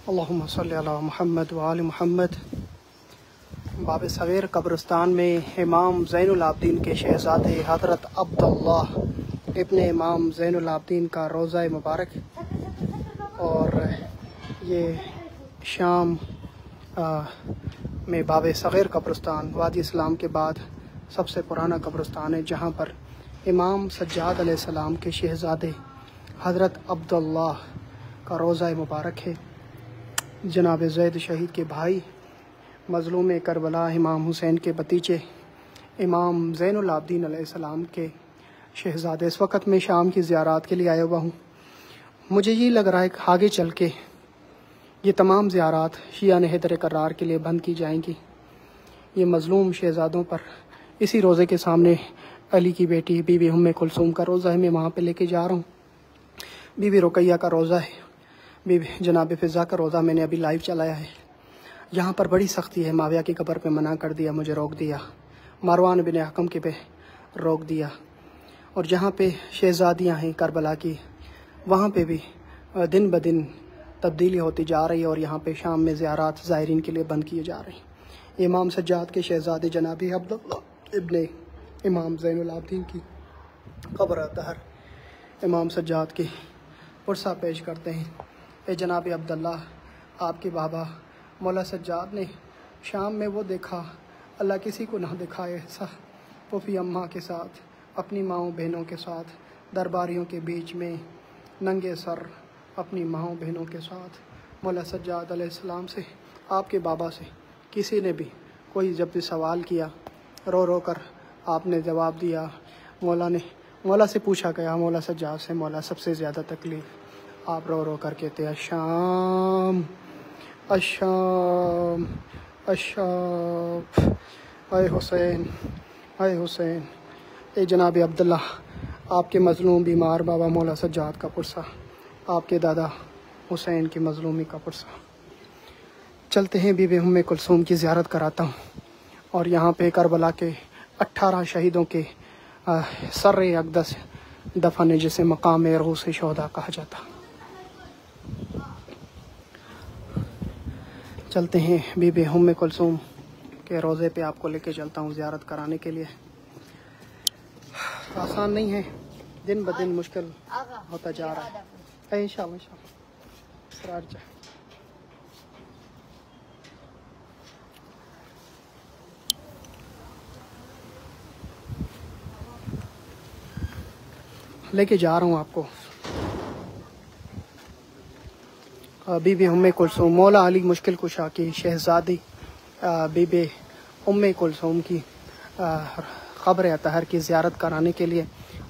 اللہم صلی علی محمد وآل محمد۔ باب صغیر قبرستان میں امام زین العابدین کے شہزادے حضرت عبداللہ ابن امام زین العابدین کا روضہ مبارک، اور یہ شام میں باب صغیر قبرستان وادی اسلام کے بعد سب سے پرانا قبرستان ہے، جہاں پر امام سجاد علیہ السلام کے شہزادے حضرت عبداللہ کا روضہ مبارک ہے۔ جناب زید شہید کے بھائی، مظلوم کربلا امام حسین کے بھتیجے امام زین العابدین علیہ السلام کے شہزادے۔ اس وقت میں شام کی زیارات کے لیے آیا ہوا ہوں۔ مجھے یہ لگ رہا ہے کہ آگے چل کے یہ تمام زیارات شیعہ حیدر کرار کے لیے بند کی جائیں گی۔ یہ مظلوم شہزادوں پر اسی روضے کے سامنے علی کی بیٹی بی بی ام کلثوم کا روضہ ہے، میں وہاں پہ لے کے جا رہا ہوں۔ بی بی رقیہ کا روضہ ہے، بی بی جناب فضا کا روضہ میں نے ابھی لائیو چلایا ہے۔ یہاں پر بڑی سختی ہے، معاویہ کی قبر پہ منع کر دیا، مجھے روک دیا، مروان بن حکم کے پہ روک دیا، اور جہاں پہ شہزادیاں ہیں کربلا کی، وہاں پہ بھی دن بدن تبدیلی ہوتی جا رہی ہے، اور یہاں پہ شام میں زیارات زائرین کے لیے بند کیے جا رہے ہیں۔ امام سجاد کے شہزادے جناب عبداللہ ابن امام زین العابدین کی قبر طاہر امام سجاد کی پرسہ پیش کرتے ہیں۔ اے جناب عبداللہ، آپ کے بابا مولا سجاد نے شام میں وہ دیکھا، اللہ کسی کو نہ دکھائے ایسا، پھوپھی اماں کے ساتھ، اپنی ماؤں بہنوں کے ساتھ، درباریوں کے بیچ میں ننگے سر اپنی ماؤں بہنوں کے ساتھ مولا سجاد علیہ السلام سے، آپ کے بابا سے کسی نے بھی کوئی جب بھی سوال کیا، رو رو کر آپ نے جواب دیا۔ مولا سے پوچھا گیا، مولا سجاد سے، مولا سب سے زیادہ تکلیف، آپ رو رو کر کہتے الشام الشام الشام، اے حسین اے حسین۔ اے جناب عبداللہ، آپ کے مظلوم بیمار بابا مولا سجاد کا پرسہ، آپ کے دادا حسین کی مظلومی کا پرسہ۔ چلتے ہیں، بی بی ام کلثوم کی زیارت کراتا ہوں، اور یہاں پہ کربلا کے 18 شہیدوں کے سر اقدس دفن ہے، جسے مقام رؤوس شہداء کہا جاتا۔ چلتے ہیں، بی بی ام کلثوم کے روضے پہ آپ کو لے کے چلتا ہوں زیارت کرانے کے لیے۔ آسان نہیں ہے، دن بدن مشکل ہوتا جا رہا ہے۔ انشاءاللہ اسرار جائے۔ لے کے جا رہا ہوں آپ کو۔ بی بی ام کلثوم، مولا علی مشکل کشا کی شہزادی بی بی ام کلثوم کی قبر اطہر کی زیارت کرانے کے لیے،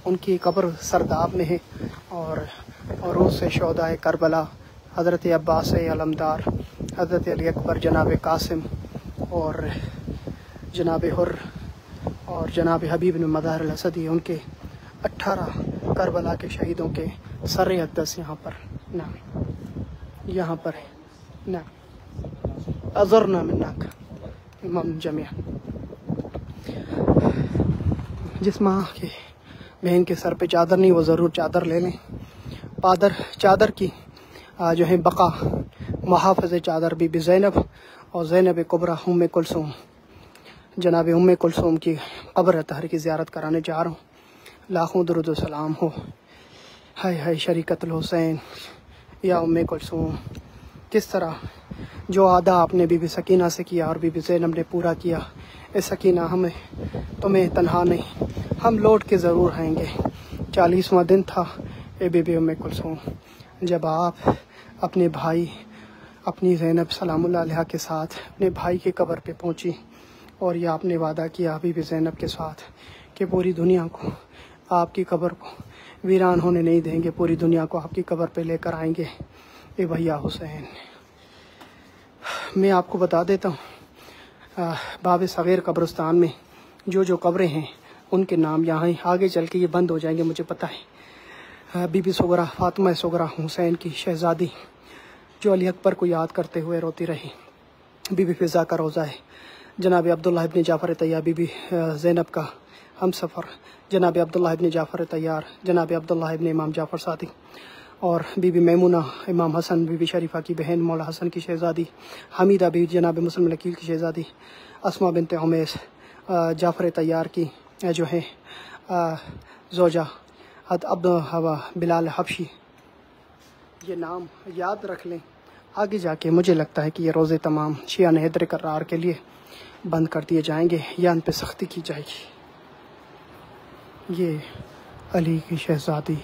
ان کی قبر سرداب میں ہے، اور عروس شہداء کربلا حضرت عباس علمدار، حضرت علی اکبر، جناب قاسم، اور جناب حر، اور جناب حبیب بن مظاہر الاسدی، ان کے 18 کربلا کے شہیدوں کے سر اقدس یہاں پر یہاں پر ازرنا منک امام جميعا۔ جس ماں کے بہن کے سر پہ چادر نہیں، وہ ضرور چادر لے لیں۔ چادر کی جو ہے بقا، محافظ چادر بی بی زینب اور زینب کبریٰ ام کلثوم، جناب ام کلثوم کی قبر طاہر کی زیارت کرانے جا رہا ہوں۔ لاکھوں درود و سلام ہو۔ ہائے ہائے شریکت الحسین یا ام کلثوم، کس طرح جو عہدہ آپ نے بی بی سکینہ سے کیا اور بی بی زینب نے پورا کیا۔ اے سکینہ، ہمیں تمہیں تنہا نہیں، ہم لوٹ کے ضرور آئیں گے۔ 40واں دن تھا اے بی بی ام کلثوم، جب آپ اپنے بھائی، اپنی زینب سلام اللہ علیہ کے ساتھ اپنے بھائی کی قبر پہ پہنچی، اور یہ آپ نے وعدہ کیا بی بی زینب کے ساتھ کہ پوری دنیا کو آپ کی قبر کو ویران ہونے نہیں دیں گے، پوری دنیا کو آپ کی قبر پہ لے کر آئیں گے۔ اے بھیا حسین، میں آپ کو بتا دیتا ہوں، باب صغیر قبرستان میں جو قبریں ہیں ان کے نام یہاں ہیں، آگے چل کے یہ بند ہو جائیں گے مجھے پتہ ہے۔ بی بی صغریٰ، فاطمہ صغریٰ حسین کی شہزادی، جو علی اکبر کو یاد کرتے ہوئے روتی رہی۔ بی بی فضا کا روضہ ہے، جناب عبداللہ ابن جعفر طیار، بی بی زینب کا ہم سفر جناب عبداللہ ابن جعفر طیار، جناب عبداللہ ابن امام جعفر صادق، اور بی بی میمونہ امام حسن بی بی شریفہ کی بہن، مولا حسن کی شہزادی، حمیدہ بی جناب مسلم العقیل کی شہزادی، اسما بنت عمیس جعفر طیار کی جو ہے زوجہ، حضرت عبد بلال حبشی. یہ نام یاد رکھ لیں، آگے جا کے مجھے لگتا ہے کہ یہ روزے تمام شیعہ حیدر کرار کے لیے بند کر دیے جائیں گے یا ان پہ سختی کی جائے گی. یہ علی کی شہزادی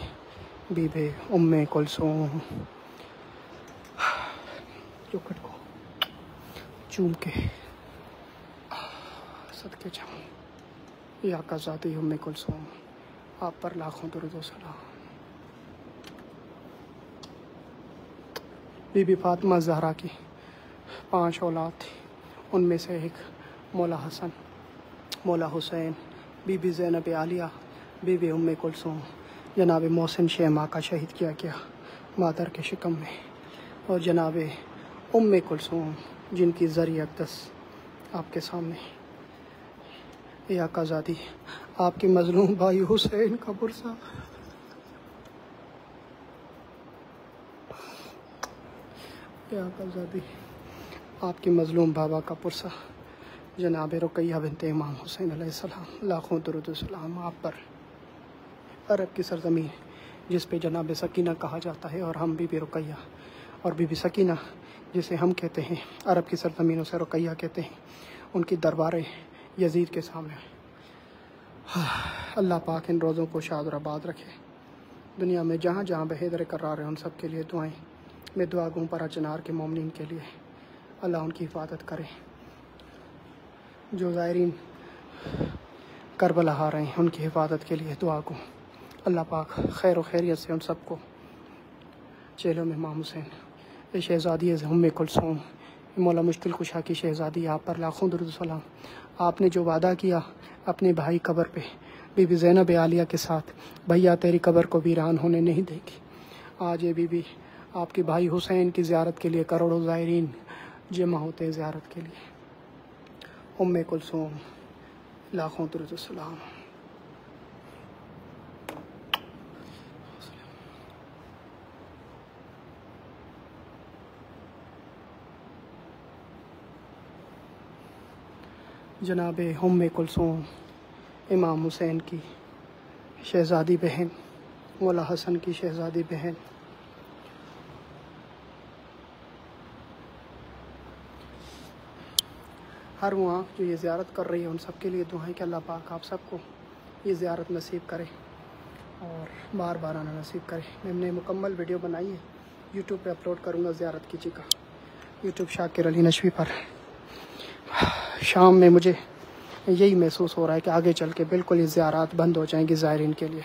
بی بی ام کلثوم، چوکھٹ کو چوم کے صدقے جاؤں. یہ آقا ذاتی ام کلثوم، آپ پر لاکھوں درود و سلام. بی بی فاطمہ زہرا کی 5 اولاد تھی، ان میں سے ایک مولا حسن، مولا حسین، بی بی زینب عالیہ، بی بی ام کلثوم. جناب محسن شیماء کا شہید کیا گیا مادر کے شکم میں، اور جناب ام کلثوم جن کی ذریعہ اقدس آپ کے سامنے. یا آقا زادی، آپ کے مظلوم بھائی حسین کا پرسہ، یا آقا زادی آپ کے مظلوم بابا کا پرسہ جناب رقیہ بنت امام حسین علیہ السلام، لاکھوں درود و سلام آپ پر. عرب کی سرزمین جس پہ جناب سکینہ کہا جاتا ہے، اور ہم بی بی رقیہ اور بی بی سکینہ جسے ہم کہتے ہیں، عرب کی سرزمینوں سے رقیہ کہتے ہیں، ان کی دربار یزید کے سامنے. اللہ پاک ان روزوں کو شاد اور آباد رکھے. دنیا میں جہاں جہاں بحیدر کرار ہیں ان سب کے لیے دعائیں. میں دعا گوں پر چنار کے مومنین کے لیے، اللہ ان کی حفاظت کرے. جو زائرین کربلا آ رہے ہیں ان کی حفاظت کے لیے دعا گوں. اللہ پاک خیر و خیریت سے ان سب کو. چیلوں میں امام حسین، شہزادی ام کلثوم، مولا مشکل کشا کی شہزادی، آپ پر لاکھوں درود و سلام. آپ نے جو وعدہ کیا اپنے بھائی قبر پہ بی بی زینب عالیہ کے ساتھ، بھیا تیری قبر کو ویران ہونے نہیں دے گی. آج یہ بی بی آپ کے بھائی حسین کی زیارت کے لیے کروڑوں زائرین جمع ہوتے ہیں زیارت کے لیے. ام کلثوم لاکھوں درود و سلام. جناب ام کلثوم امام حسین کی شہزادی بہن، مولا حسن کی شہزادی بہن. ہر وہ آنکھ جو یہ زیارت کر رہی ہے ان سب کے لیے دعائیں کہ اللہ پاک آپ سب کو یہ زیارت نصیب کرے اور بار بار آنا نصیب کرے. میں نے مکمل ویڈیو بنائی ہے، یوٹیوب پہ اپلوڈ کروں گا، زیارت کیجیے گا یوٹیوب شاکر علی نشوی پر. شام میں مجھے یہی محسوس ہو رہا ہے کہ آگے چل کے بالکل یہ زیارات بند ہو جائیں گی زائرین کے لیے.